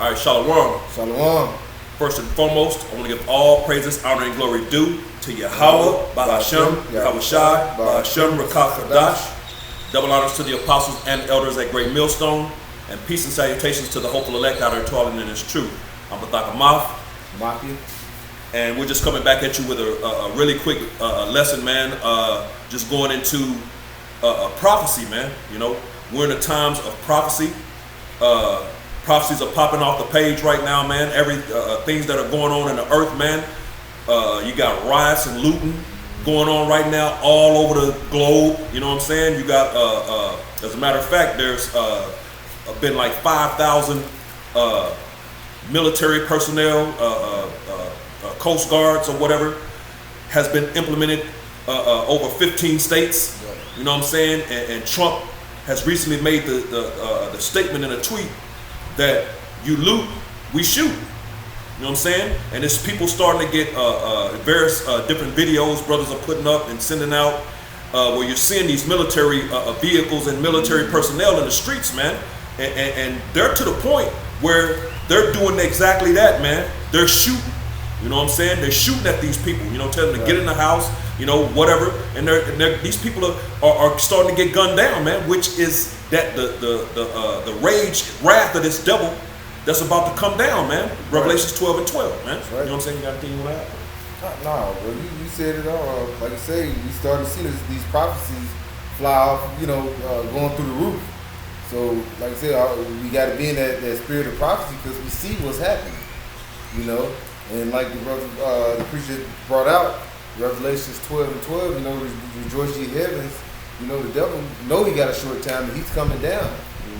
All right, Shalom. Shalom. First and foremost, I want to give all praises, honor, and glory due to Yahweh, Bahashem, Yahweh Shai, Bahashem, Rakah Kadash. Double honors to the apostles and elders at Great Millstone, and peace and salutations to the hopeful elect out there toiling in His truth. I'm Bathak Mafia. And we're just coming back at you with a really quick lesson, man. Just going into prophecy, man. You know, we're in the times of prophecy. Prophecies are popping off the page right now, man. Every things that are going on in the earth, man. You got riots and looting going on right now all over the globe. You know what I'm saying? You got, as a matter of fact, there's been like 5,000 military personnel, Coast Guards or whatever, has been implemented over 15 states. You know what I'm saying? And Trump has recently made the statement in a tweet that you loot, we shoot. You know what I'm saying? And it's people starting to get various different videos brothers are putting up and sending out where you're seeing these military vehicles and military personnel in the streets, man. And they're to the point where they're doing exactly that, man. They're shooting. You know what I'm saying? They're shooting at these people, you know, telling them to get in the house, you know, whatever. And these people are starting to get gunned down, man, which is that the rage, wrath of this devil that's about to come down, man. Right. Revelations 12 and 12, man. Right. You know what I'm saying? You got anything you want to add? No, bro, you said it all. Like you say, we started seeing these prophecies fly off, you know, going through the roof. So, like I said, we got to be in that spirit of prophecy because we see what's happening, you know. And like the preacher brought out, Revelations 12 and 12, you know, rejoice ye heavens. You know, the devil know he got a short time and he's coming down,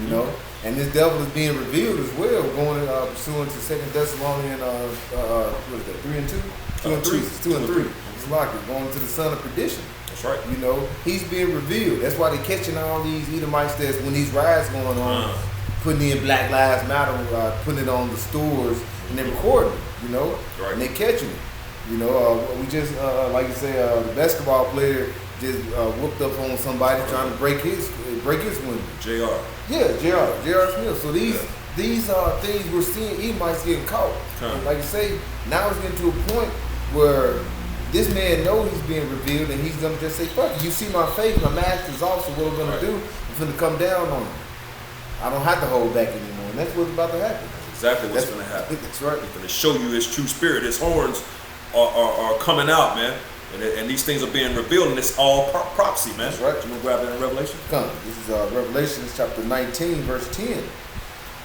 you know. And this devil is being revealed as well, going pursuant to 2 Thessalonians, what is that, 3 and 2? 2 and 3. It's 2 and 3. It's like it, going to the son of perdition. That's right. You know, he's being revealed. That's why they're catching all these Edomites that's when these riots going on, putting in Black Lives Matter, putting it on the stores, and they're recording it, you know, and they're catching it. You know, we just, like you say, the basketball player just whooped up on somebody trying to break his window. JR. Yeah, J.R. Smith. So these things we're seeing, Edomites getting caught. And like you say, now it's getting to a point where this man knows he's being revealed and he's going to just say, fuck it, you see my face, my mask is off, so what we're going to do, we're going to come down on him. I don't have to hold back anymore, and that's what's about to happen. Exactly what's going to happen. That's right. He's going to show you his true spirit. His horns are coming out, man. And these things are being revealed, and it's all prophecy, man. That's right. You want to grab that in Revelation? Come. This is Revelation chapter 19, verse 10.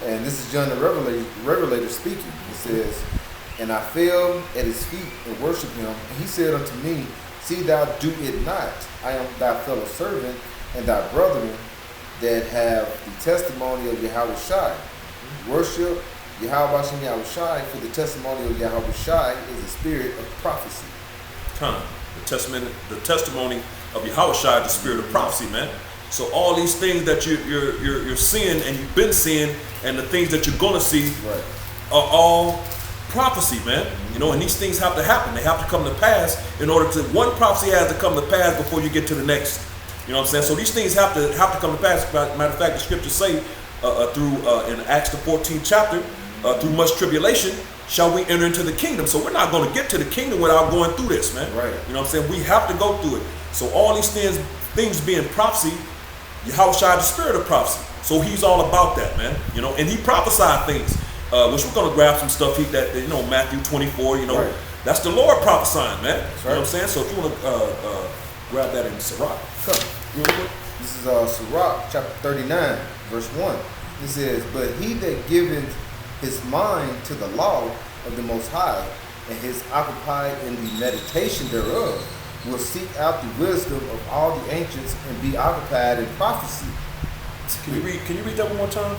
And this is John the Revelator speaking. It says, and I fell at his feet and worshiped him. And he said unto me, see thou do it not. I am thy fellow servant and thy brethren that have the testimony of Yahweh Shai. Worship Yahweh Hashem Yahweh Shai, for the testimony of Yahweh Shai is the spirit of prophecy. The testimony of Yahweh Shai is the spirit of prophecy, man. So all these things that you're seeing and you've been seeing, and the things that you're gonna see, are all prophecy, man. You know, and these things have to happen. They have to come to pass in order to. One prophecy has to come to pass before you get to the next. You know what I'm saying? So these things have to come to pass. Matter of fact, the scriptures say through in Acts the 14th chapter, through much tribulation shall we enter into the kingdom. So we're not going to get to the kingdom without going through this, man. Right. You know what I'm saying? We have to go through it. So all these things being prophecy, Yahweh Shai, the spirit of prophecy. So he's all about that, man. You know, and he prophesied things, which we're going to grab some stuff that, you know, Matthew 24, you know, that's the Lord prophesying, man. That's right. You know what I'm saying? So if you want to grab that in Sirach. This is Sirach chapter 39, verse 1. It says, but he that giveth his mind to the law of the Most High, and is occupied in the meditation thereof, will seek out the wisdom of all the ancients and be occupied in prophecy. Can you read that one more time?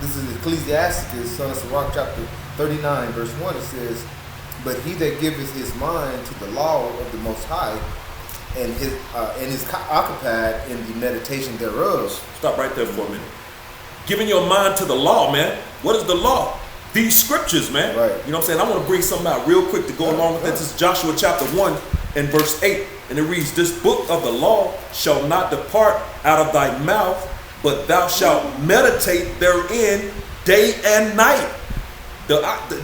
This is Ecclesiasticus, son of Sirach, chapter 39, verse 1. It says, but he that giveth his mind to the law of the Most High, and is occupied in the meditation thereof. Stop right there for a minute. Giving your mind to the law, man. What is the law? These scriptures, man. Right. You know what I'm saying? I want to bring something out real quick to go along with this. This is Joshua chapter 1 and verse 8. And it reads, this book of the law shall not depart out of thy mouth, but thou shalt meditate therein day and night.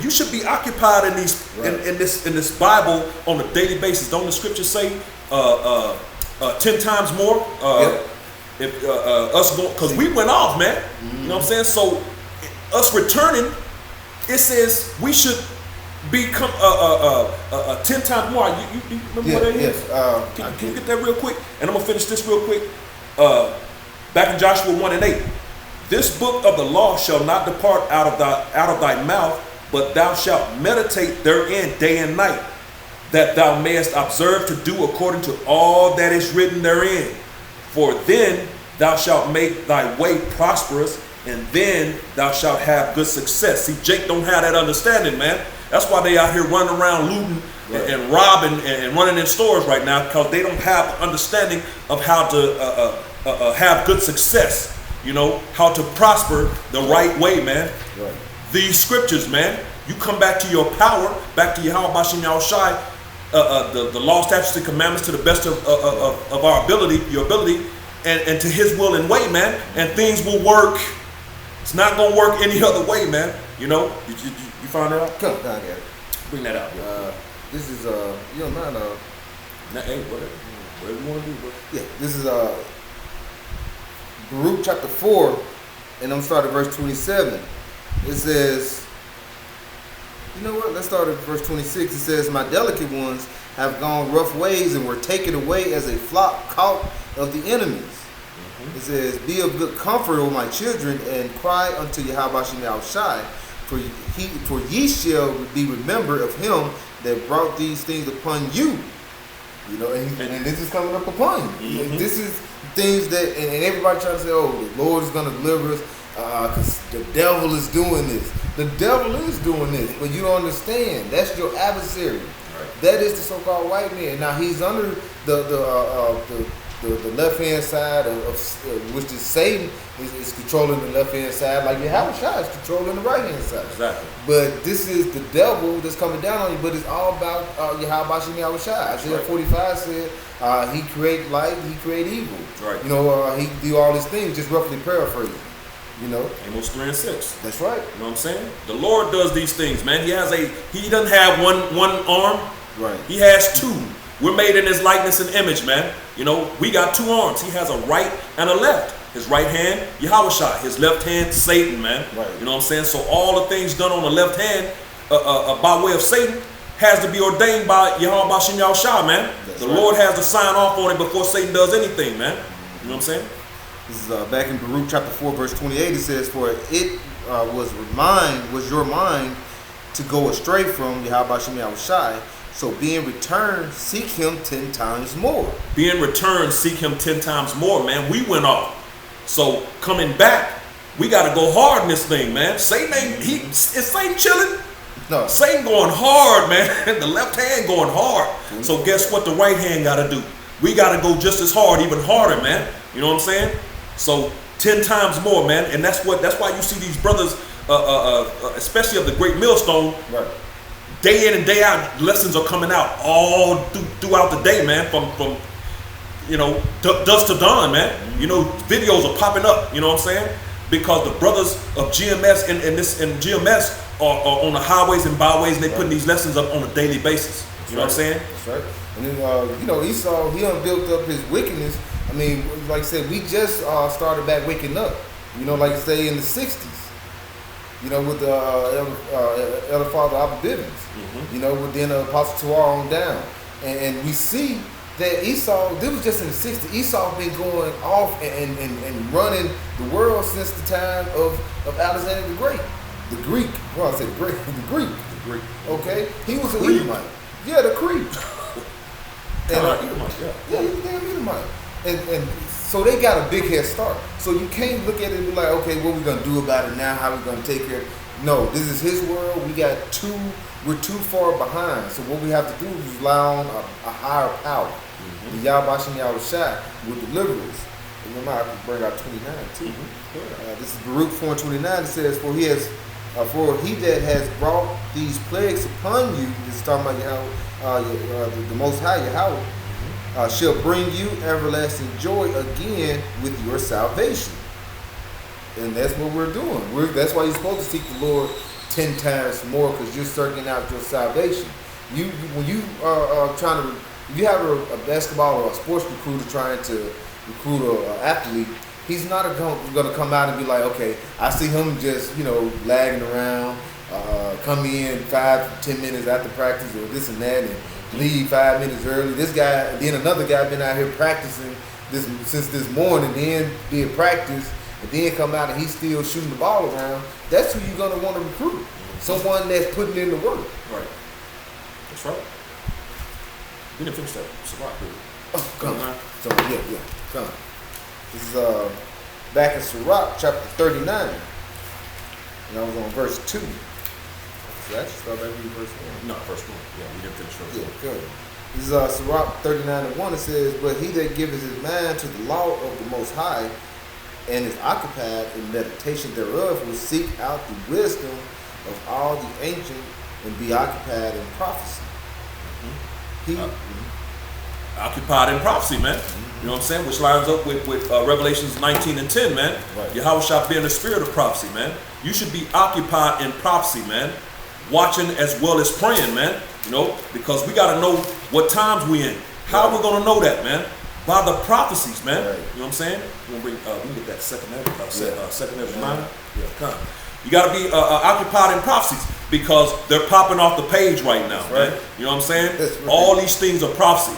You should be occupied in these in this Bible on a daily basis. Don't the scriptures say 10 times more? If us going, because we went off, man. You know what I'm saying? So us returning, it says we should become 10 times more. You remember what that is? Can you get that real quick? And I'm gonna finish this real quick. Back in Joshua 1:8. This book of the law shall not depart out of thy mouth, but thou shalt meditate therein day and night, that thou mayest observe to do according to all that is written therein. For then thou shalt make thy way prosperous, and then thou shalt have good success. See, Jake don't have that understanding, man. That's why they out here running around looting and robbing and running in stores right now, because they don't have understanding of how to have good success. You know, how to prosper the right way, man. Right. These scriptures, man, you come back to your power, back to Yahweh Bashim Yahushai, the law, statutes, and commandments to the best of our ability, your ability, and to his will and way, man, and things will work. It's not going to work any other way, man. You know, you find that out? Come on, I got it. Bring that out. This is, you don't mind, hey, whatever you want to do, bro. Yeah, this is, Baruch chapter 4, and I'm starting at verse 27. It says, you know what? Let's start at verse 26. It says, my delicate ones have gone rough ways and were taken away as a flock caught of the enemies. It says, be of good comfort, O my children, and cry unto Yahweh Bashim Yahushai, for ye shall be remembered of him that brought these things upon you. You know, and this is coming up upon you. This is things that, and everybody trying to say, oh, the Lord is going to deliver us because the devil is doing this. The devil is doing this, but you don't understand. That's your adversary. Right. That is the so-called white man. Now he's under the left-hand side of which is Satan is controlling the left-hand side, like Yahushua is controlling the right-hand side. Exactly. But this is the devil that's coming down on you, but it's all about Yahweh Bashim Yahushua. Isaiah 45 said he create light, he create evil. Right. You know, he do all these things, just roughly paraphrasing. You know, Amos 3 and 6. That's right. You know what I'm saying? The Lord does these things, man. He doesn't have one arm. Right. He has two. We're made in his likeness and image, man. You know, we got two arms. He has a right and a left. His right hand, Yahushua. His left hand, Satan, man. Right. You know what I'm saying? So all the things done on the left hand by way of Satan has to be ordained by Yahweh Bashim Yahushua, man. That's the right. Lord has to sign off on it before Satan does anything, man. You know what I'm saying? This is back in Baruch chapter 4, verse 28. It says, for it was your mind to go astray from Yahweh Bashim Yahushai. So being returned, seek him 10 times more. Being returned, seek him 10 times more, man. We went off. So coming back, we got to go hard in this thing, man. Satan is Satan chilling? No. Satan going hard, man. The left hand going hard. So guess what the right hand got to do? We got to go just as hard, even harder, man. You know what I'm saying? So 10 times more, man. And that's why you see these brothers, especially of the Great Millstone, right. Day in and day out, lessons are coming out all throughout the day, man. From you know, dusk to dawn, man. You know, videos are popping up. You know what I'm saying? Because the brothers of GMS and GMS are on the highways and byways, and they putting these lessons up on a daily basis. You know what I'm saying? That's right. And then you know, Esau, he done built up his wickedness. I mean, like I said, we just started back waking up. You know, like I say in the '60s. You know, with Elder Father Abba Bivens, you know, with then Apostle Tuar on down. And we see that Esau, this was just in the 60s, Esau been going off and running the world since the time of Alexander the Great. The Greek, well, I said Greek, the Greek. Okay? He was an Edomite. Yeah, the Greek. Edomite, yeah, he was a damn Edomite. And so they got a big head start. So you can't look at it and be like, okay, what we gonna do about it now? How we gonna take care of it? No, this is his world. We're too far behind. So what we have to do is rely on a higher power. The Yahweh Bashim Yahushai will deliver us. Remember, I can bring out 29 too. This is Baruch 4:29. It says, for he that has brought these plagues upon you, this is talking about Yahweh, the Most High Yahweh, shall bring you everlasting joy again with your salvation. And that's what we're doing. That's why you're supposed to seek the Lord 10 times more, because you're searching out your salvation. When you are trying to, if you have a basketball or a sports recruiter trying to recruit an athlete, he's not going to come out and be like, okay, I see him just, lagging around, come in 5 to 10 minutes after practice or this and that, and leave 5 minutes early. This guy, then another guy been out here practicing since this morning, then did practice, and then come out and he's still shooting the ball around. That's who you're going to want to recruit. Someone that's putting in the work. Right. That's right. We didn't finish that. It's a rock, dude. Oh, come on. So, yeah. Come. This is back in Sirach, chapter 39. And I was on verse 2. So actually start back with verse 1. No, verse 1. Yeah, we didn't finish verse 1. Yeah, good. This is Sirach 39:1. It says, but he that giveth his mind to the law of the Most High and is occupied in meditation thereof will seek out the wisdom of all the ancient and be occupied in prophecy. Occupied in prophecy, man. You know what I'm saying? Which lines up with Revelations 19 and 10, man. Right. Yahweh shall be in the spirit of prophecy, man. You should be occupied in prophecy, man. Watching as well as praying, man. Because we got to know what times we in. How we going to know that, man? By the prophecies, man. Right. You know what I'm saying? We can get that second Ezra 9. Yeah, come on. You got to be occupied in prophecies, because they're popping off the page right now, man. Right. You know what I'm saying? Right. All these things are prophecy.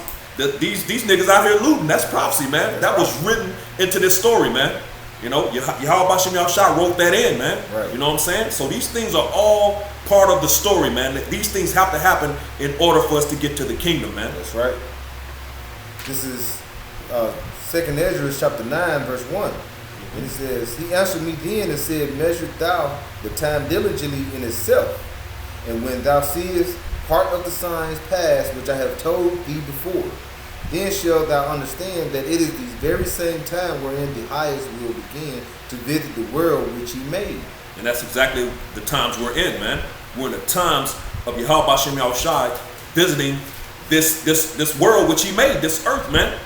These niggas out here looting, that's prophecy, man. That was written into this story, man. Yahweh Bashem Yahushua wrote that in, man. Right. You know what I'm saying? So these things are all part of the story, man. These things have to happen in order for us to get to the kingdom, man. That's right. This is 2nd Ezra chapter 9, verse 1. And it says, he answered me then and said, measure thou the time diligently in itself, and when thou seest part of the signs past which I have told thee before, then shalt thou understand that it is this very same time wherein the highest will begin to visit the world which he made. And that's exactly the times we're in, man. We're in the times of Yahweh Bashem Yahushua visiting this world which he made, this earth, man.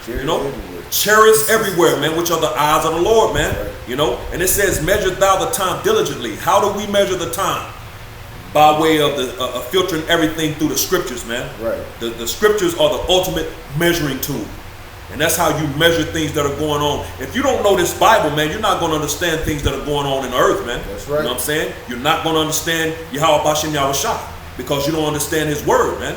Chariots everywhere, man, which are the eyes of the Lord, man. Right. And it says, measure thou the time diligently. How do we measure the time? By way of the filtering everything through the scriptures, man. Right. The scriptures are the ultimate measuring tool. And that's how you measure things that are going on. If you don't know this Bible, man, you're not going to understand things that are going on in the earth, man. That's right. You know what I'm saying? You're not going to understand Yahweh Bashem Yahushua because you don't understand his word, man.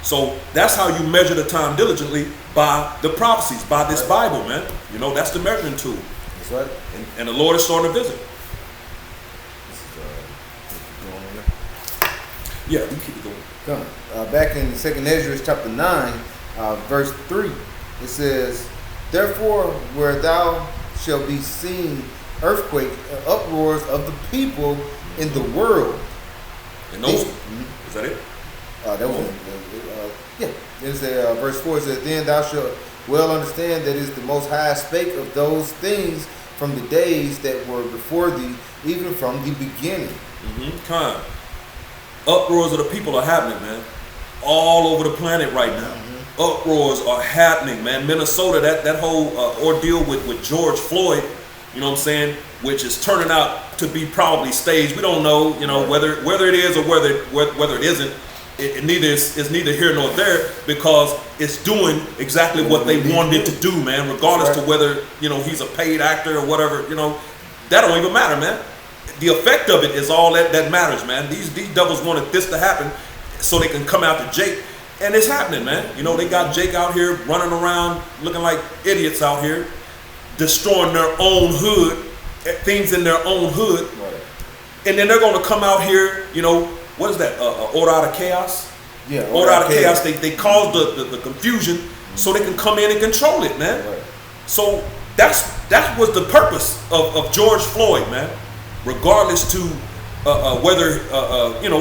So that's how you measure the time diligently, by the prophecies, by this Bible, man. That's the measuring tool. That's right. And the Lord is starting to visit. Yeah, we keep it going. Come. Back in 2nd Ezra chapter 9, verse 3, it says, therefore, where thou shalt be seen earthquake, uproars of the people in the world. And those, is that it? That was yeah. It says verse 4 says, then thou shalt well understand that is the Most High spake of those things from the days that were before thee, even from the beginning. Come. Uproars of the people are happening, man. All over the planet right now. Uproars are happening, man. Minnesota, that whole ordeal with George Floyd, you know what I'm saying, which is turning out to be probably staged. We don't know, whether it is or whether it isn't. It neither here nor there, because it's doing exactly what they wanted it to do, man. Regardless to whether he's a paid actor or whatever, that don't even matter, man. The effect of it is all that matters, man. These devils wanted this to happen so they can come after Jake, and it's happening, man. They got Jake out here running around looking like idiots out here, destroying their own hood, things in their own hood, and then they're going to come out here, what is that? Order out of chaos? Yeah. Order out of chaos. They cause the confusion so they can come in and control it, man. Right. So that was the purpose of George Floyd, man. Regardless to whether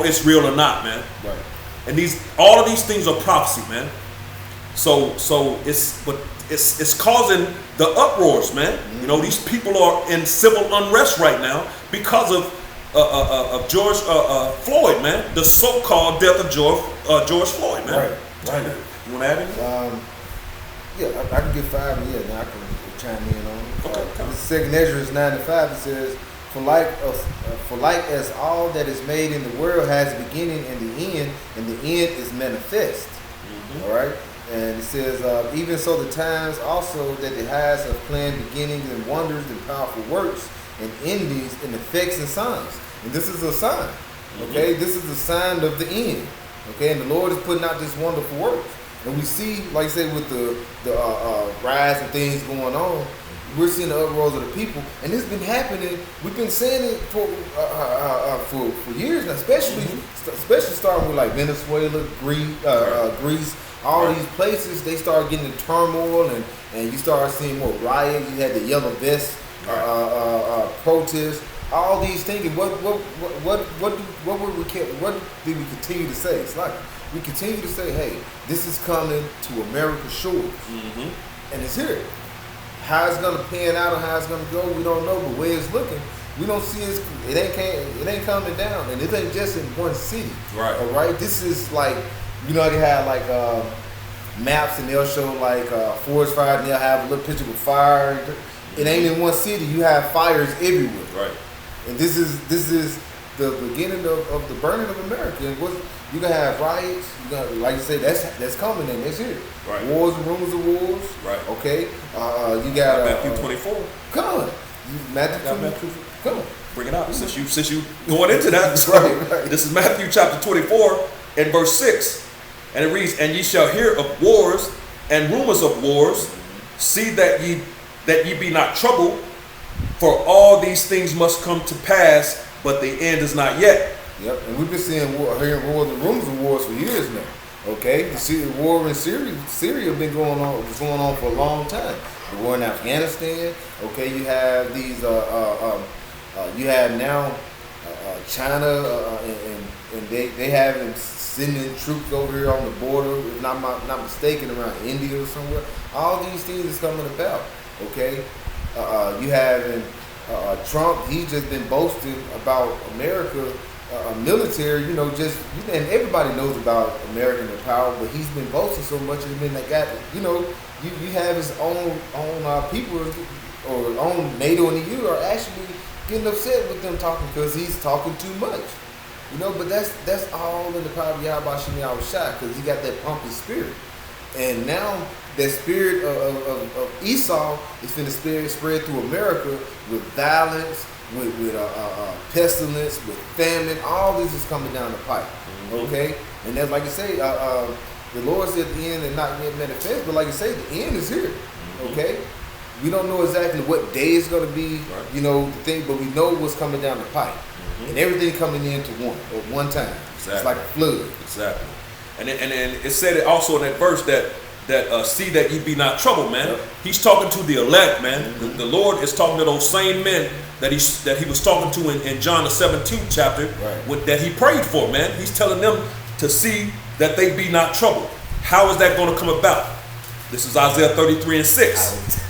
it's real or not, man. Right. And all of these things are prophecy, man. So it's causing the uproars, man. These people are in civil unrest right now because of George Floyd, man. The so-called death of George Floyd, man. Right. You want to add anything? Yeah, I can get 5, and now I can chime in on it. Okay. 2nd Ezra 9-5, it says, For like as all that is made in the world has a beginning and the end is manifest. All right, and it says, even so, the times also that it has of planned beginnings and wonders and powerful works and endings and effects and signs. And this is a sign. Okay, this is the sign of the end. Okay, and the Lord is putting out this wonderful work. And we see, like I say, with the rise and things going on, we're seeing the uproars of the people, and it's been happening. We've been saying it for years now, especially starting with like Venezuela, Greece, all these places. They start getting in turmoil, and you start seeing more riots. You had the yellow vest protests, all these things. And what did we continue to say? It's like we continue to say, hey, this is coming to America's shores, and it's here. How it's gonna pan out and how it's gonna go, we don't know. But where it's looking, we don't see it ain't coming down, and it ain't just in one city. Right. All right. This is like, you know, they have like maps, and they'll show like forest fire, and they'll have a little picture of fire. It ain't in one city. You have fires everywhere. Right. And this is the beginning of the burning of America. And you gonna have riots. You gonna, like you say, that's coming and that's here. Right. Wars and rumors of wars. Right. Okay. You got Matthew 24. Come on. Matthew 24. Come on. Bring it out. Since you going into that, so right. This is Matthew chapter 24 and verse 6, and it reads, "And ye shall hear of wars and rumors of wars. See that ye be not troubled, for all these things must come to pass, but the end is not yet." Yep, and we've been hearing wars and rumors of wars for years now. Okay, the war in Syria been going on for a long time. The war in Afghanistan. Okay, you have these. You have now China, and they have sending troops over here on the border, if not mistaken, around India or somewhere. All these things is coming about. Okay, you have Trump. He's just been boasting about America. Military, you know, and everybody knows about American power, but he's been boasting so much, and then you know, you have his own people or own NATO and the EU are actually getting upset with them talking because he's talking too much, you know. But that's all in the power of Yahweh Shem Yahushua, because he got that pumping spirit, and now that spirit of Esau is going to spread through America with violence. With pestilence, with famine, all this is coming down the pipe. Okay, and that's like you say, the Lord said at the end and not yet manifest, but like you say, the end is here. Okay, we don't know exactly what day it's going to be, you know, the thing, but we know what's coming down the pipe, and everything coming into one time. Exactly. It's like a flood. Exactly, and it said it also in that verse that see that ye be not troubled, man. Yep. He's talking to the elect, man. The Lord is talking to those same men that he was talking to in John the 17th chapter, that he prayed for, man. He's telling them to see that they be not troubled. How is that going to come about? This is Isaiah 33 and 6.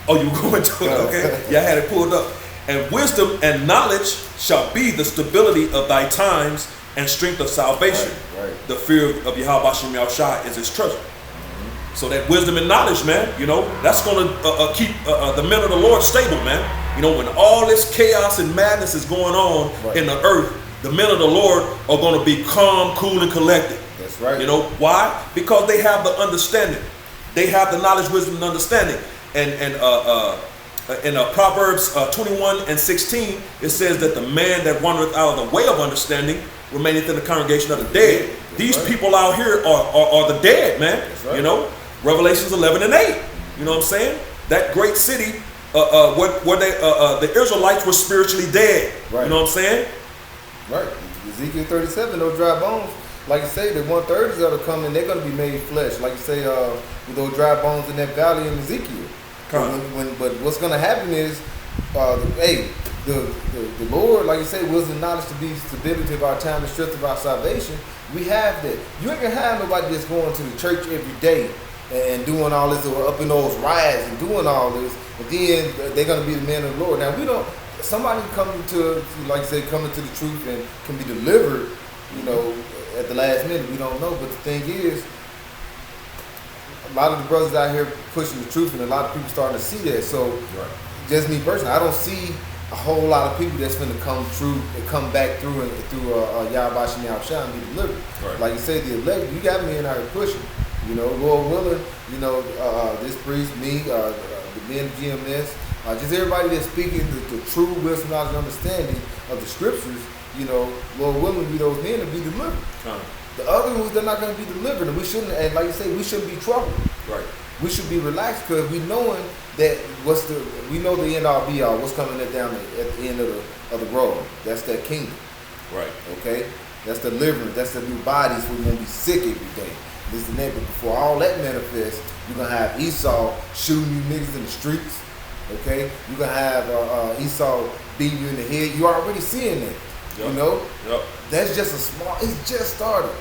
Oh, you were going to it? Okay. Yeah, I had it pulled up. "And wisdom and knowledge shall be the stability of thy times and strength of salvation. Right. The fear of Yahweh Shem Yahushua is his treasure." So that wisdom and knowledge, man, you know, that's going to keep the men of the Lord stable, man. You know, when all this chaos and madness is going on in the earth, the men of the Lord are going to be calm, cool, and collected. That's right. You know, why? Because they have the understanding. They have the knowledge, wisdom, and understanding. And in Proverbs 21 and 16, it says that the man that wandereth out of the way of understanding remaineth in the congregation of the dead. That's These people out here are the dead, man. That's right. You know, Revelations 11 and 8. You know what I'm saying? That great city where the Israelites were spiritually dead. Right. You know what I'm saying? Right. Ezekiel 37, those dry bones. Like you say, the 1/3 that are coming, they're going to be made flesh. Like you say, with those dry bones in that valley in Ezekiel. But what's going to happen is, the Lord, like you say, wisdom and knowledge to be stability of our time and strength of our salvation. We have that. You ain't gonna have nobody that's going to the church every day and doing all this, or up in those riots and doing all this, and then they're gonna be the men of the Lord. Now we don't. Somebody coming to, like you say, coming to the truth and can be delivered, you know, at the last minute. We don't know. But the thing is, a lot of the brothers out here pushing the truth, and a lot of people starting to see that. So, just me personally, I don't see a whole lot of people that's gonna come through and come back through Yahweh Shem Yahushua and be delivered. Right. Like you say, the elect, you got me in out here pushing. You know, Lord willing, you know, this priest, me, the men of GMS, just everybody that's speaking the true wisdom, knowledge, and understanding of the scriptures, you know, Lord willing, be those men to be delivered. The other ones, they're not going to be delivered, and we shouldn't, and like you say, we shouldn't be troubled. Right. We should be relaxed because we knowing that we know the end all be all, what's coming down at the end of the road. That's that kingdom. Right. Okay? That's the deliverance. That's the new bodies. We're going to be sick every day. This and that. But before all that manifests, you're going to have Esau shooting you niggas in the streets. Okay? You're going to have Esau beating you in the head. You're already seeing that. Yep. You know? Yep. That's just it's just started.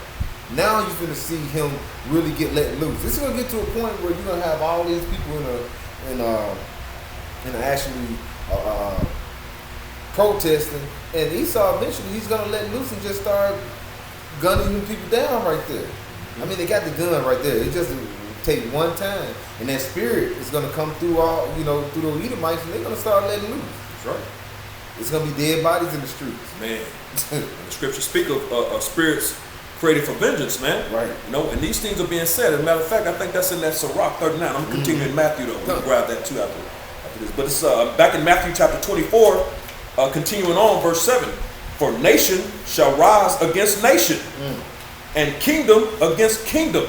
Now you're going to see him really get let loose. It's going to get to a point where you're going to have all these people in actually protesting, and Esau eventually he's going to let loose and just start gunning them people down right there. I mean, they got the gun right there. It just take one time, and that spirit is going to come through through those Edomites, and they're going to start letting loose. That's right. It's going to be dead bodies in the streets. Man, the scriptures speak of spirits created for vengeance, man. Right. You know, and these things are being said. As a matter of fact, I think that's in that Sirach 39. I'm continuing in Matthew, though. We'll grab that too after this. But it's back in Matthew chapter 24, continuing on, verse 7. For nation shall rise against nation, and kingdom against kingdom.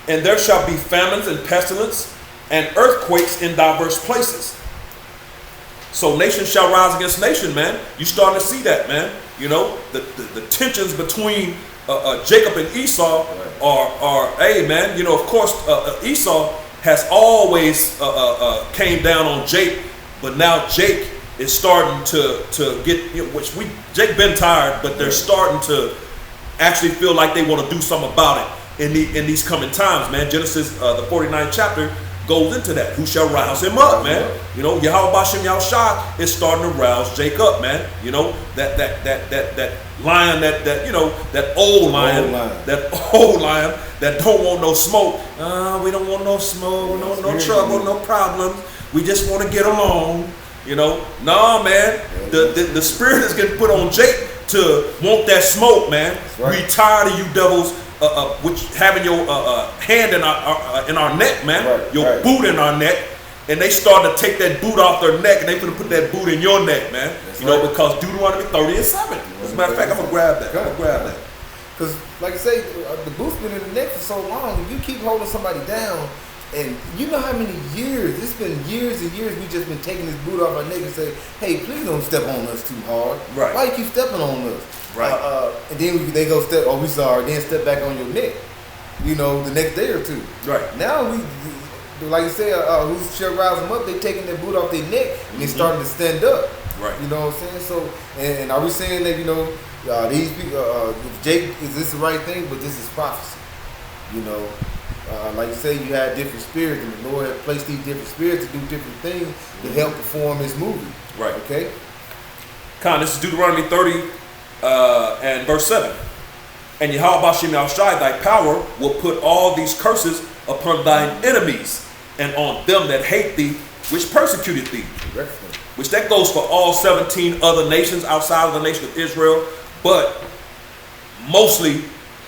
And there shall be famines and pestilence and earthquakes in diverse places. So nation shall rise against nation, man. You starting to see that, man. You know, the tensions between Jacob and Esau are hey, man, you know, of course, Esau has always came down on Jake, but now Jake is starting to get, you know, Jake been tired, but they're starting to actually feel like they want to do something about it in these coming times, man. Genesis, the 49th chapter, goes into that. Who shall rouse him up, man? You know, Yahweh Shem Yahushua is starting to rouse Jake up, man. You know, that lion, that you know, that old lion that don't want no smoke. We don't want no smoke, no trouble, no problems. We just want to get along. You know, nah, man. The spirit is getting put on Jake to want that smoke, man. Right. We tired of you devils. Which having your hand in our neck, man, your boot in our neck, and they start to take that boot off their neck, and they gonna put that boot in your neck, man. That's you know, because Deuteronomy 30 and 7. As a matter of fact, I'm gonna grab that. Because, like I say, the boot's been in the neck for so long. If you keep holding somebody down, and you know how many years, it's been years and years, we just been taking this boot off our neck and say, hey, please don't step on us too hard. Right. Why you keep stepping on us? Right. And then they go step, we sorry, then step back on your neck, you know, the next day or two. Right. Now we, like you say, who shall rise them up, they taking their boot off their neck and they starting to stand up. Right. You know what I'm saying? So, and are we saying that, you know, these people, Jake, is this the right thing? But this is prophecy. You know, like you say, you had different spirits, and the Lord had placed these different spirits to do different things to help perform His movie. Right. Okay. This is Deuteronomy 30 and verse 7. And Yahweh Shem Yahushua, thy power, will put all these curses upon thine enemies and on them that hate thee, which persecuted thee. Which that goes for all 17 other nations outside of the nation of Israel, but mostly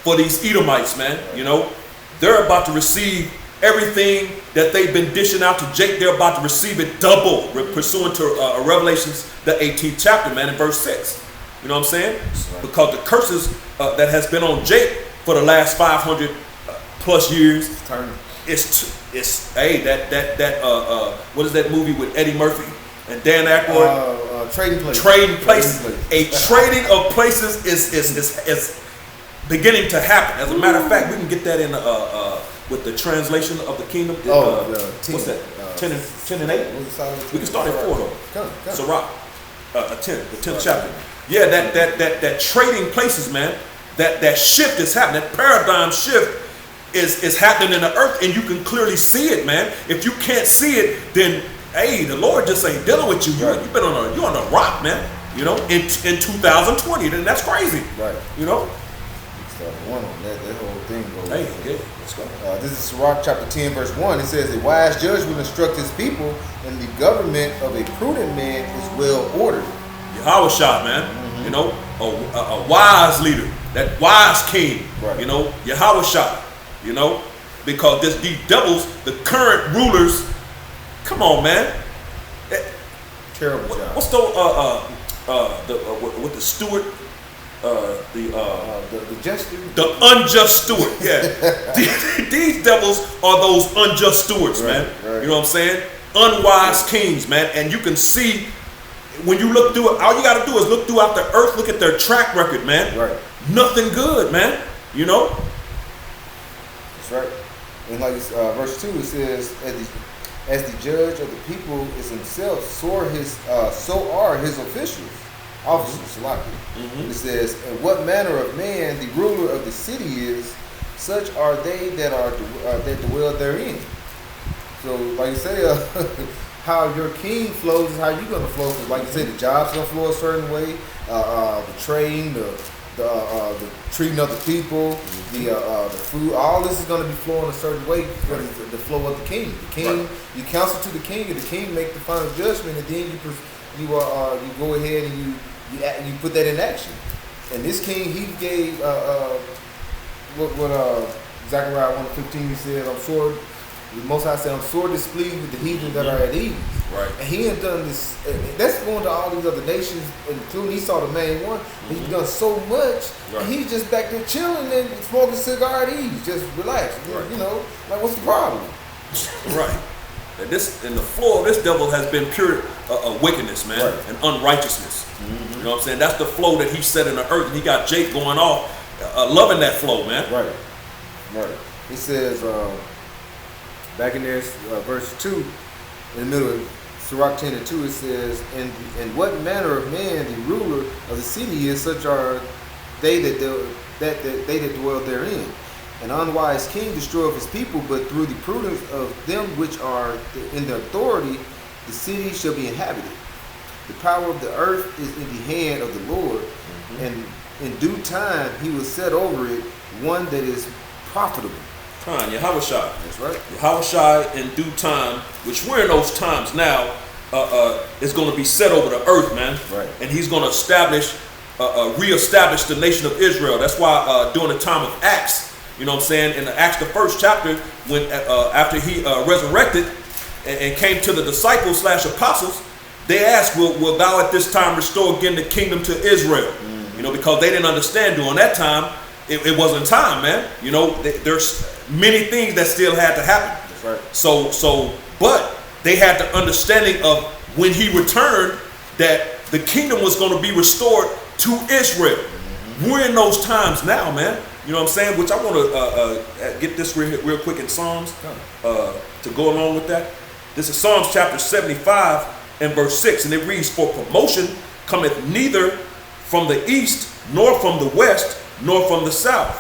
for these Edomites, man. You know, they're about to receive everything that they've been dishing out to Jake. They're about to receive it double, pursuant to Revelations, the 18th chapter, man, in verse 6. You know what I'm saying? Right. Because the curses that has been on Jake for the last 500 plus years, it's hey, what is that movie with Eddie Murphy and Dan Aykroyd? Trading Places. A trading of places is beginning to happen. As a matter of fact, we can get that in with the translation of the kingdom. What's that? 10 and 8. We can start at 4 though. Sirach, 10, the 10th chapter. Yeah, that trading places, man. That shift is happening. That paradigm shift is happening in the earth, and you can clearly see it, man. If you can't see it, then hey, the Lord just ain't dealing with you. You've been you're on a rock, man. You know, in 2020, then that's crazy. Right. You know. One on that whole thing goes. Hey, okay, let's go. This is Sirach chapter 10, verse 1. It says, a wise judge will instruct his people, and the government of a prudent man is well Yahweh Shah, man. You know, a wise leader, that wise king. Right. You know, Yahweh Shah. You know, because these devils, the current rulers, come on, man. Terrible job. What's with the steward? The jester. The unjust steward. Yeah. These devils are those unjust stewards, Right, man. right. You know what I'm saying? Unwise kings, man. And you can see when you look through it, all you got to do is look throughout the earth, look at their track record, man. Right. Nothing good, man. You know? That's right. And like verse 2, it says, as the judge of the people is himself, so are his officials, officers, It says, and what manner of man the ruler of the city is, such are they that dwell therein. So, like you say, how your king flows is how you're gonna flow. Cause like you say, the job's gonna flow a certain way. The trading, the treating of the people, the food, all this is going to be flowing a certain way because it's the flow of the king. The king, right. You counsel to the king, and the king make the final judgment, and then you go ahead and you put that in action. And this king, he gave what Zechariah 1:15 said, I'm sure. The Most High said, I'm sore displeased with the heathen that are at ease. Right. And he had done this, that's going to all these other nations, including Esau, the main one. He's done so much, right. And he's just back there chilling and smoking a cigar at ease, just relax. Right. You know, like, what's the problem? Right. And the floor of this devil has been pure wickedness, man, right. And unrighteousness. You know what I'm saying? That's the flow that he set in the earth, and he got Jake going off, loving that flow, man. Right. Right. He says, back in there, verse 2, in the middle of Sirach 10:2, it says, and what manner of man the ruler of the city is, such are they that dwell therein. An unwise king destroyeth his people, but through the prudence of them which are in the authority, the city shall be inhabited. The power of the earth is in the hand of the Lord, and in due time he will set over it one that is profitable. Yahweh Shai. That's right. Yahweh Shai in due time, which we're in those times now, is going to be set over the earth, man. Right. And he's going to reestablish the nation of Israel. That's why during the time of Acts, you know what I'm saying, in the Acts, the 1st chapter, when after he resurrected and came to the disciples / apostles, they asked, will thou at this time restore again the kingdom to Israel? You know, because they didn't understand during that time. It wasn't time, man. You know, there's many things that still had to happen. That's right. But they had the understanding of when he returned that the kingdom was going to be restored to Israel. We're in those times now, man. You know what I'm saying? Which I want to get this real quick in Psalms to go along with that. This is Psalms chapter 75 and verse 6, and it reads, "For promotion cometh neither from the east, nor from the west, nor from the south.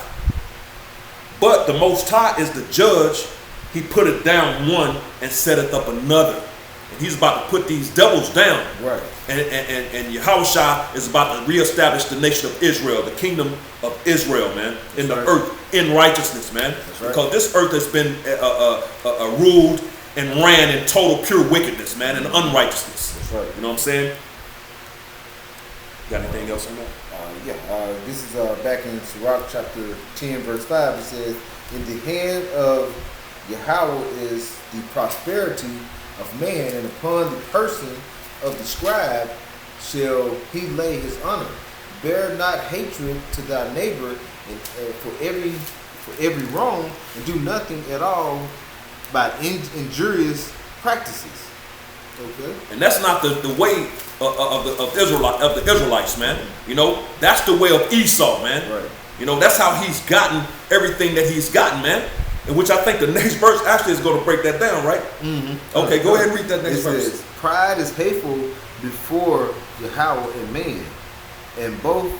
But the Most High is the judge. He putteth down one and setteth up another." And he's about to put these devils down. Right. And Yahweh Shai is about to reestablish the nation of Israel, the kingdom of Israel, man, in the earth, in righteousness, man. Right. Because this earth has been ruled and ran in total pure wickedness, man, and unrighteousness. That's right. You know what I'm saying? Got anything else on that? This is back in Sirach chapter 10, verse 5. It says, "In the hand of Yahweh is the prosperity of man, and upon the person of the scribe shall he lay his honor. Bear not hatred to thy neighbor for every wrong, and do nothing at all by injurious practices." Okay. And that's not the way of the Israelites, man. You know, that's the way of Esau, man. Right. You know, that's how he's gotten everything that he's gotten, man. In which I think the next verse actually is going to break that down, right? Okay, go ahead and read that next verse. Says, "Pride is hateful before Yahweh and man, and both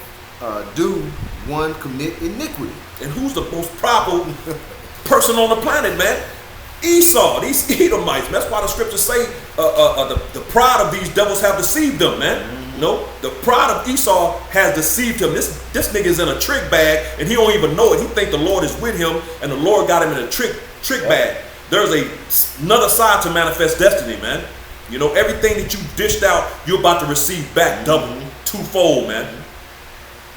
do one commit iniquity." And who's the most prideful person on the planet, man? Esau, these Edomites. That's why the scriptures say the pride of these devils have deceived them, man. You know, the pride of Esau has deceived him. This nigga's in a trick bag, and he don't even know it. He think the Lord is with him, and the Lord got him in a trick bag. There's another side to manifest destiny, man. You know, everything that you dished out, you're about to receive back double, twofold, man.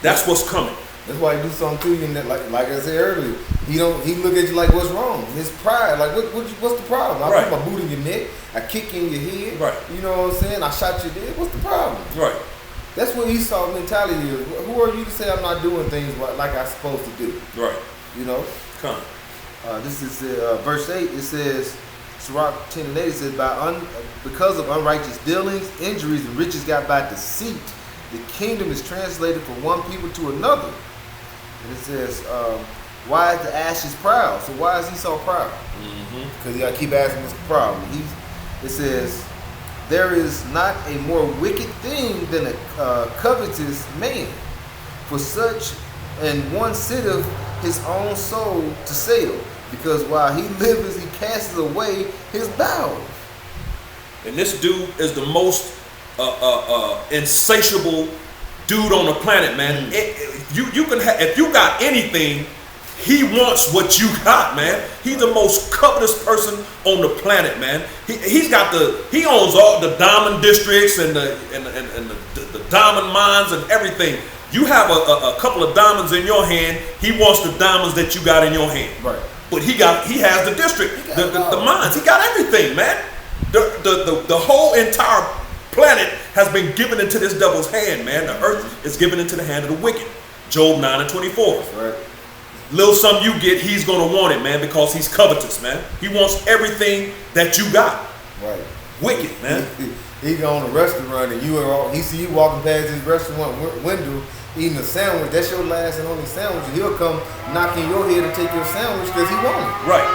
That's what's coming. That's why he do something to you, and that, like I said earlier, he look at you like, what's wrong? His pride, like what's the problem? I put my boot in your neck, I kick you in your head, right? You know what I'm saying? I shot you dead. What's the problem? Right. That's what Esau mentality is. Who are you to say I'm not doing things like I'm supposed to do? Right. You know. Come. This is verse 8. It says, Sirach 10:8 says, because of unrighteous dealings, injuries, and riches got by deceit, the kingdom is translated from one people to another. And it says, why is the ashes proud? So why is Esau proud? Because you got to keep asking what's the problem. It says, there is not a more wicked thing than a covetous man. For such and one sitteth his own soul to sale, because while he liveth, he casts away his bowels. And this dude is the most insatiable dude on the planet, man. You can if you got anything, he wants what you got, man. He's the most covetous person on the planet, man. He owns all the diamond districts and the diamond mines and everything. You have a couple of diamonds in your hand. He wants the diamonds that you got in your hand. Right. But he has the district, the mines. He got everything, man. The whole entire planet has been given into this devil's hand, man. The earth is given into the hand of the wicked. Job 9:24. Right. Little something you get, he's gonna want it, man, because he's covetous, man. He wants everything that you got. Right. Wicked, man. He go on a restaurant and he see you walking past his restaurant window eating a sandwich. That's your last and only sandwich. And he'll come knocking your head and take your sandwich because he wants it. Right.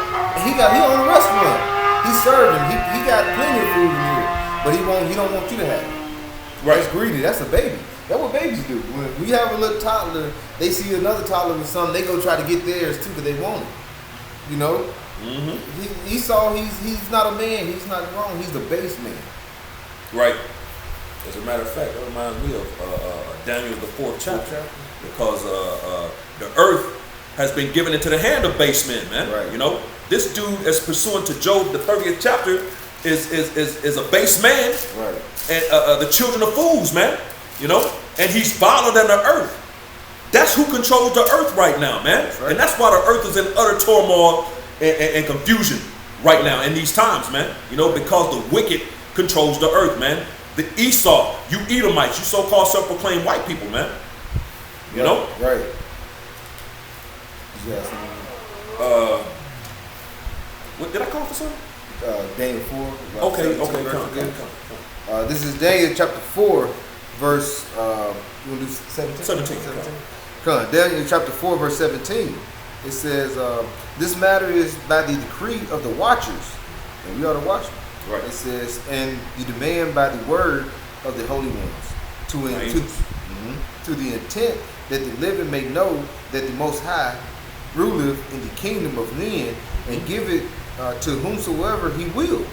He on a restaurant. He's serving. He got plenty of food in here, but he don't want you to have it. Right. That's greedy. That's a baby. That's what babies do. When we have a little toddler, they see another toddler with something, they go try to get theirs too because they want it. You know? Esau, he's not a man. He's not wrong. He's the base man. Right. As a matter of fact, that reminds me of Daniel the 4th chapter, because the earth has been given into the hand of base men, man. Right. You know, this dude, as pursuant to Job the 30th chapter, is a base man. Right. And the children of fools, man. You know, and he's viler than the earth. That's who controls the earth right now, man. Right. And that's why the earth is in utter turmoil and confusion right now in these times, man. You know, because the wicked controls the earth, man. The Esau, you Edomites, you so-called self-proclaimed white people, man. You know? Right. Yes. What did I call for something? Daniel 4. Okay. Come. This is Daniel chapter 4, verse, you want to do 17? 17. Come on, Daniel chapter 4, verse 17. It says, this matter is by the decree of the watchers, and we are the watchmen. Right. It says, and the demand by the word of the holy ones, to the intent that the living may know that the Most High ruleth in the kingdom of men, and give it to whomsoever he will.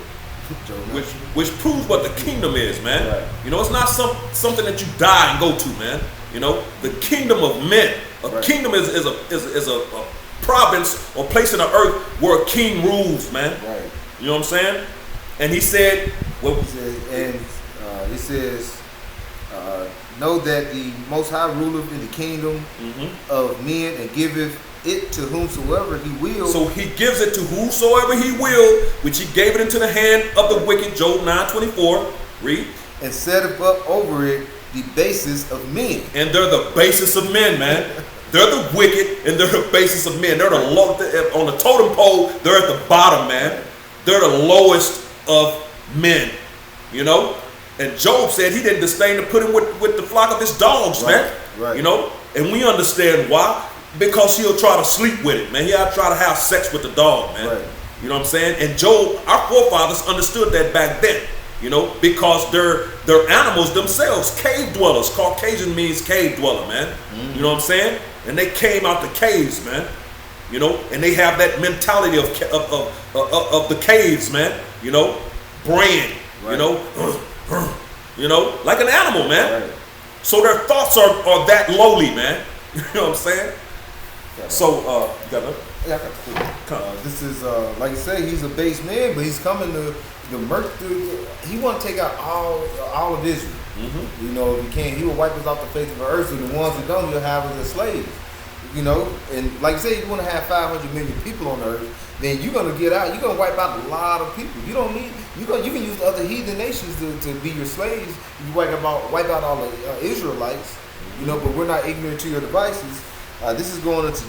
Which proves what the kingdom is, man. Right. You know, it's not something that you die and go to, man. You know, the kingdom of men. A kingdom is a province or place in the earth where a king rules, man. Right. You know what I'm saying? And he said, well, it says, know that the Most High ruleth in the kingdom of men, and giveth it to whomsoever he will. So he gives it to whosoever he will, which he gave it into the hand of the wicked. Job 9:24. Read. And setteth up over it the basis of men. And they're the basis of men, man. They're the wicked, and they're the basis of men. They're the low on the totem pole. They're at the bottom, man. They're the lowest of men. You know. And Job said he didn't disdain to put him with the flock of his dogs, man. Right. You know. And we understand why. Because he'll try to sleep with it, man. He'll try to have sex with the dog, man. Right. You know what I'm saying? And Job, our forefathers understood that back then. You know, because they're animals themselves, cave dwellers. Caucasian means cave dweller, man. You know what I'm saying? And they came out the caves, man. You know, and they have that mentality of the caves, man. You know, braying. Right. You know, like an animal, man. Right. So their thoughts are that lowly, man. You know what I'm saying? So, you got another? Yeah, I got this is, like you say, he's a base man, but he's coming to the murder. He want to take out all of Israel. You know, if he can, he will wipe us off the face of the earth. So the ones that don't, he'll have us as slaves. You know, and like I say, you want to have 500 million people on earth, then you're gonna get out. You're gonna wipe out a lot of people. You don't need. You can use other heathen nations to be your slaves. You wipe out all the Israelites. You know, but we're not ignorant to your devices. This is going into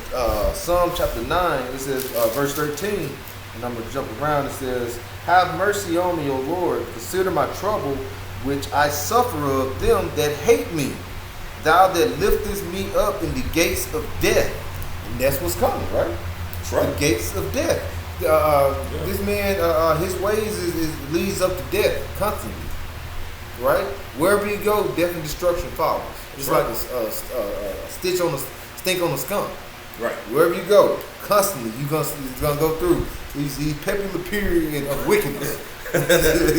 Psalm chapter 9. It says verse 13, and I'm gonna jump around. It says, "Have mercy on me, O Lord. Consider my trouble, which I suffer of them that hate me. Thou that liftest me up in the gates of death." And that's what's coming, right? That's right. The gates of death. This man, his ways leads up to death constantly, right? Wherever you go, death and destruction follows. Just like a stitch on a stink on a skunk. Right. Wherever you go, constantly you're gonna go through these popular period of wickedness.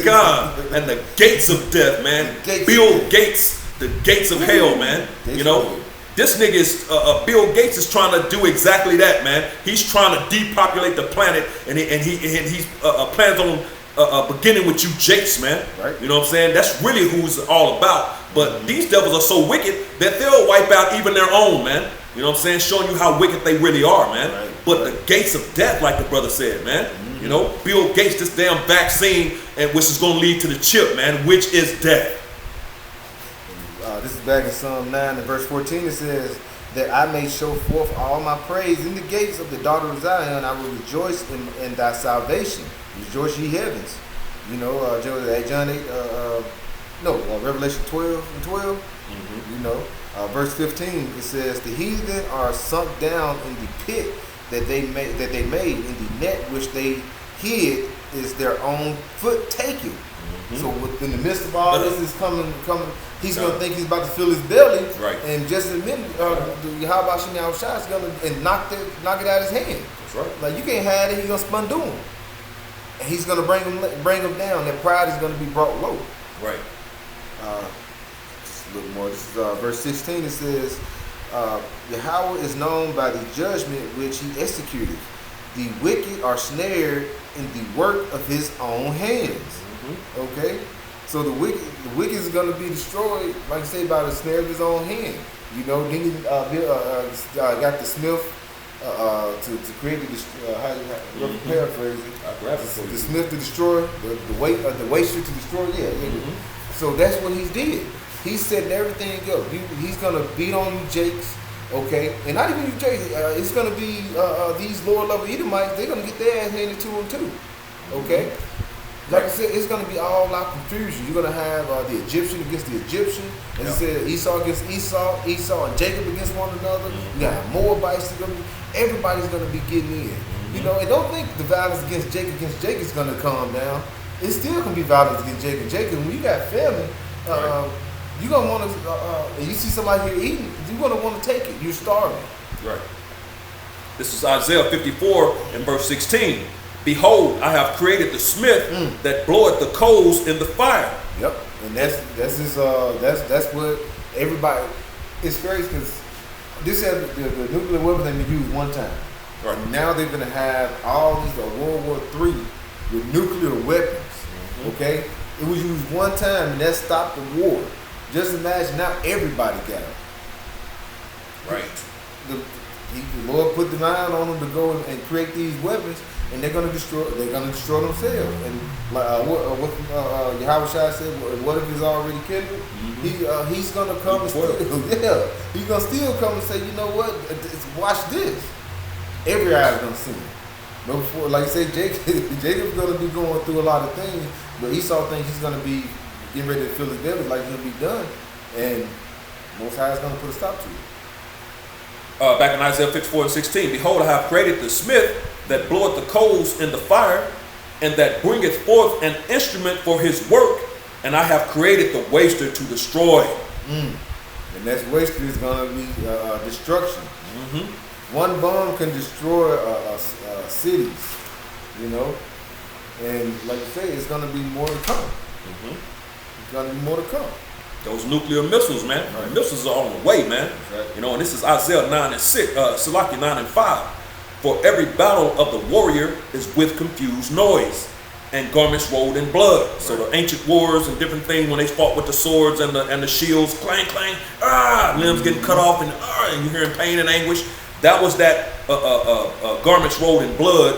God, and the gates of death, man. Bill Gates, the gates of hell, man. You know, this nigga is Bill Gates is trying to do exactly that, man. He's trying to depopulate the planet, and he plans on beginning with you Jakes, man. Right. You know what I'm saying? That's really who it's all about. But these devils are so wicked that they'll wipe out even their own, man. You know what I'm saying? Showing you how wicked they really are, man. Right. But the gates of death, like the brother said, man. You know, Bill Gates, this damn vaccine, and which is going to lead to the chip, man, which is death. This is back in Psalm 9 and verse 14. It says, "That I may show forth all my praise in the gates of the daughter of Zion. I will rejoice in thy salvation. Rejoice, ye heavens." You know, John 8, Revelation 12 and 12. You know, verse 15, it says, "The heathen are sunk down in the pit that they made in the net which they hid is their own foot taken." So in the midst of all this is coming, he's gonna think he's about to fill his belly, right? And just in a minute, how about Shimei Shai is gonna knock it out of his hand. That's right. Like, you can't have it. He's gonna undo him, and he's gonna bring him down. That pride is gonna be brought low. Right. Just a little more. This is verse 16. It says, "Yahweh is known by the judgment which he executed. The wicked are snared in the work of his own hands." Okay, so the wicked is going to be destroyed, like I say, by the snare of his own hand. You know, then he got the smith to create the paraphrase it. The smith to destroy, the waster to destroy. Yeah. So that's what he did. He's setting everything up. He's gonna beat on you, Jakes. Okay, and not even you, Jakes. It's gonna be these lower level Edomites. They're gonna get their ass handed to them too. Okay. Like I said, it's going to be all out confusion. You're going to have the Egyptian against the Egyptian. As I said, Esau against Esau and Jacob against one another. You got Moabites. Everybody's going to be getting in. You know, and don't think the violence against Jacob is going to calm down. It still can be violence against Jacob. When you got family, you're going to want to, and you see somebody here eating, you're going to want to take it. You're starving. Right. This is Isaiah 54 and verse 16. "Behold, I have created the smith that bloweth the coals in the fire." Yep, and that's what everybody. It's crazy because this has the nuclear weapons have been used one time. Right. And now they're gonna have all these World War III with nuclear weapons. Okay, it was used one time and that stopped the war. Just imagine now everybody got it. Right. The Lord put the mind on them to go and create these weapons. And they're gonna destroy themselves. And like what Yahweh Shai said, what if he's already kindled? He's gonna come and still, he's gonna still come and say, you know what? Watch this. Every eye is gonna see it. But before, like you say, Jacob's gonna be going through a lot of things, but Esau thinks he's gonna be getting ready to fill his belly, like he's gonna be done, and Most High is gonna put a stop to it. Back in Isaiah 54 and 16, "Behold, I have created the smith that bloweth the coals in the fire, and that bringeth forth an instrument for his work, and I have created the waster to destroy." And that waster is going to be destruction. One bomb can destroy cities, you know, and like you say, it's going to be more to come. It's going to be more to come. Those nuclear missiles, man. Right. Missiles are on the way, man. Right. You know, and this is Isaiah 9 and 6, Salakia 9 and 5. "For every battle of the warrior is with confused noise, and garments rolled in blood. Right. So the ancient wars and different things, when they fought with the swords and the shields, clang, clang, limbs getting cut off, and you hearing pain and anguish. That was that garments rolled in blood,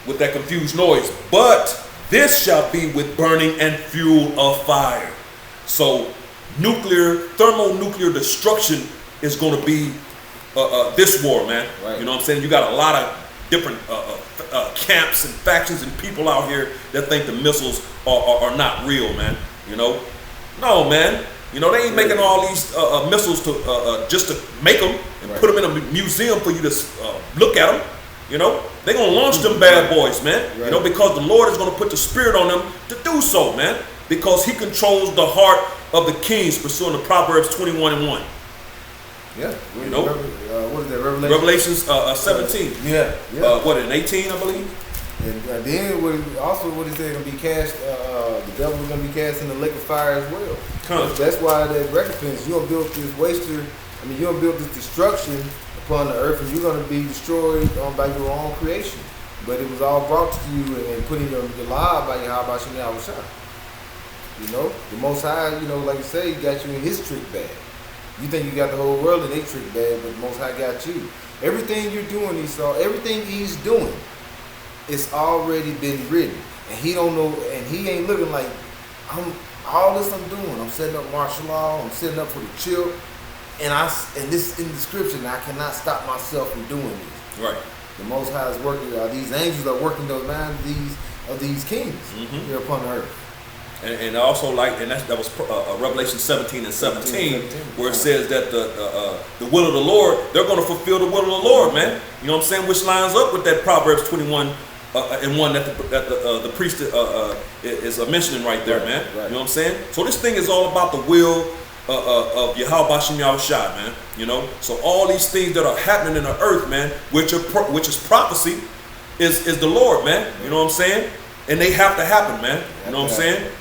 with that confused noise. But this shall be with burning and fuel of fire. So thermonuclear destruction is going to be this war, man. Right. You know what I'm saying? You got a lot of different camps and factions and people out here that think the missiles are not real, man. You know? No, man. You know, they ain't making all these missiles to just to make them and put them in a museum for you to look at them. You know, they're going to launch them bad boys, man. Right. You know, because the Lord is going to put the spirit on them to do so, man. Because he controls the heart of the kings, pursuing the Proverbs 21:1. Yeah. You know? What is that, Revelation? Revelations 17. Yeah. What, in 18, I believe? And then what he said, going to be cast, the devil is going to be cast in the lake of fire as well. That's why that recompense, you don't build this you don't build this destruction upon the earth, and you're going to be destroyed by your own creation. But it was all brought to you and put in your life by Yahweh Shem Yahushua. You know, the Most High, you know, like you say, he got you in his trick bag. You think you got the whole world in their trick bag, but the Most High got you. Everything you're doing, everything he's doing, it's already been written. And he don't know, and he ain't looking like, all this I'm doing, I'm setting up martial law, I'm setting up for the chill, and this in the scripture, and I cannot stop myself from doing this. Right. The Most High is working, these angels are working those minds of these kings here upon the earth. And also that was Revelation 17 and 17, where it says that the will of the Lord, they're going to fulfill the will of the Lord, man. You know what I'm saying? Which lines up with that Proverbs 21 and 1 that the priest is mentioning right there, man. Right. You know what I'm saying? So this thing is all about the will of Yahweh Shem Yahushua, man. You know? So all these things that are happening in the earth, man, which is prophecy, is the Lord, man. You know what I'm saying? And they have to happen, man. You know what I'm saying?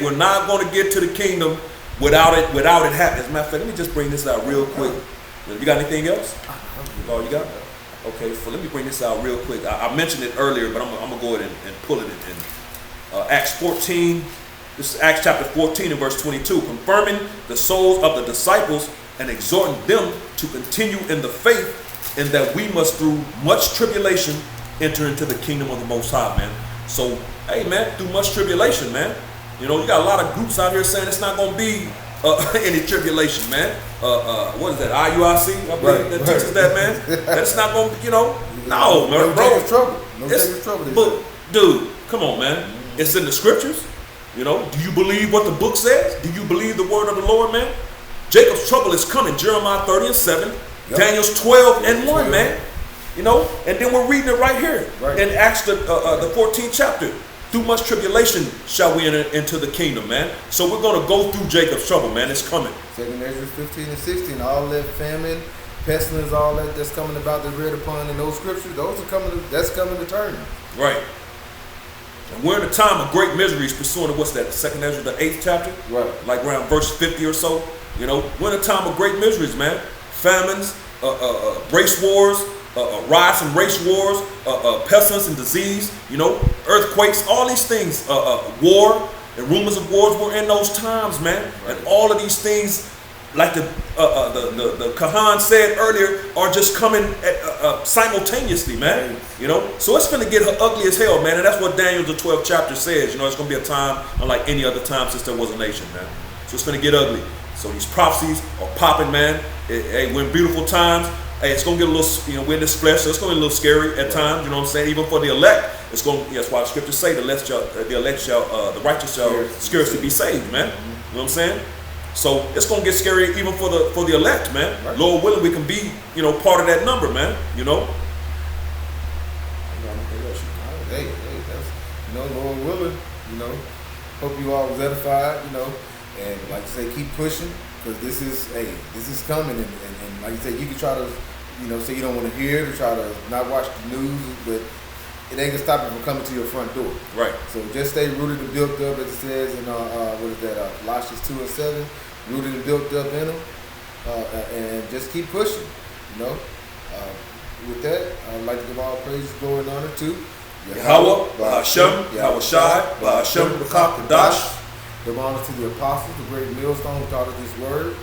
We're not going to get to the kingdom without it happening. As a matter of fact, let me just bring this out real quick. You got anything else? Oh, you got it? Okay, so let me bring this out real quick. I mentioned it earlier, but I'm going to go ahead and pull it in Acts 14. This is Acts chapter 14 and verse 22. Confirming the souls of the disciples and exhorting them to continue in the faith, and that we must through much tribulation enter into the kingdom of the Most High, man. So, hey, man, through much tribulation, man. You know, you got a lot of groups out here saying it's not going to be any tribulation, man. What is that, IUIC? I believe that teaches that, man. That's not going to, no, man, bro. No trouble. But, dude, come on, man. It's in the scriptures. You know, do you believe what the book says? Do you believe the word of the Lord, man? Jacob's trouble is coming. Jeremiah 30 and 7. Yep. Daniel's 12 and 1, man. You know, and then we're reading it right here in Acts the 14th chapter. Through much tribulation shall we enter into the kingdom, man. So we're going to go through Jacob's trouble, man. It's coming. 2 Ezra 15 and 16, all that famine, pestilence, all that's coming about that's read upon in those scriptures, that's coming to turn. Right. And we're in a time of great miseries pursuing, what's that, 2 Ezra, the 8th chapter? Right. Like around verse 50 or so. You know, we're in a time of great miseries, man. Famines, race wars, riots and race wars, pestilence and disease, earthquakes, all these things, war and rumors of wars were in those times, man. Right. And all of these things, like the Kahan said earlier, are just coming simultaneously, man. Right. So it's going to get ugly as hell, man. And that's what Daniel the 12th chapter says. It's going to be a time unlike any other time since there was a nation, man. So it's going to get ugly. So these prophecies are popping, man. Hey, we're in beautiful times. Hey, it's going to get a little, we're in this flesh, so it's going to be a little scary at times, you know what I'm saying? Even for the elect, it's going to, that's why the scriptures say the righteous shall scarcely be saved, man. You know what I'm saying? So it's going to get scary even for the elect, man. Right. Lord willing, we can be, part of that number, man, Hey, that's, Lord willing, hope you all was edified, and like I say, keep pushing. Because this is coming, and like you said, you can try to, say you don't want to hear it or try to not watch the news, but it ain't gonna stop it from coming to your front door. Right. So just stay rooted and built up, as it says in Colossians 2 and 7, rooted and built up in them, and just keep pushing. With that, I'd like to give all praise, glory, and honor to Yahweh, Bahashem, Yahushai, Bahashem, Kadash. Give honor to the apostles, the great millstone who taught us this word,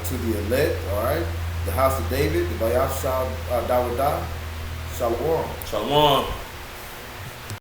to the elect, all right, the house of David, the Bayat Dawadah, Shalom. Shalom.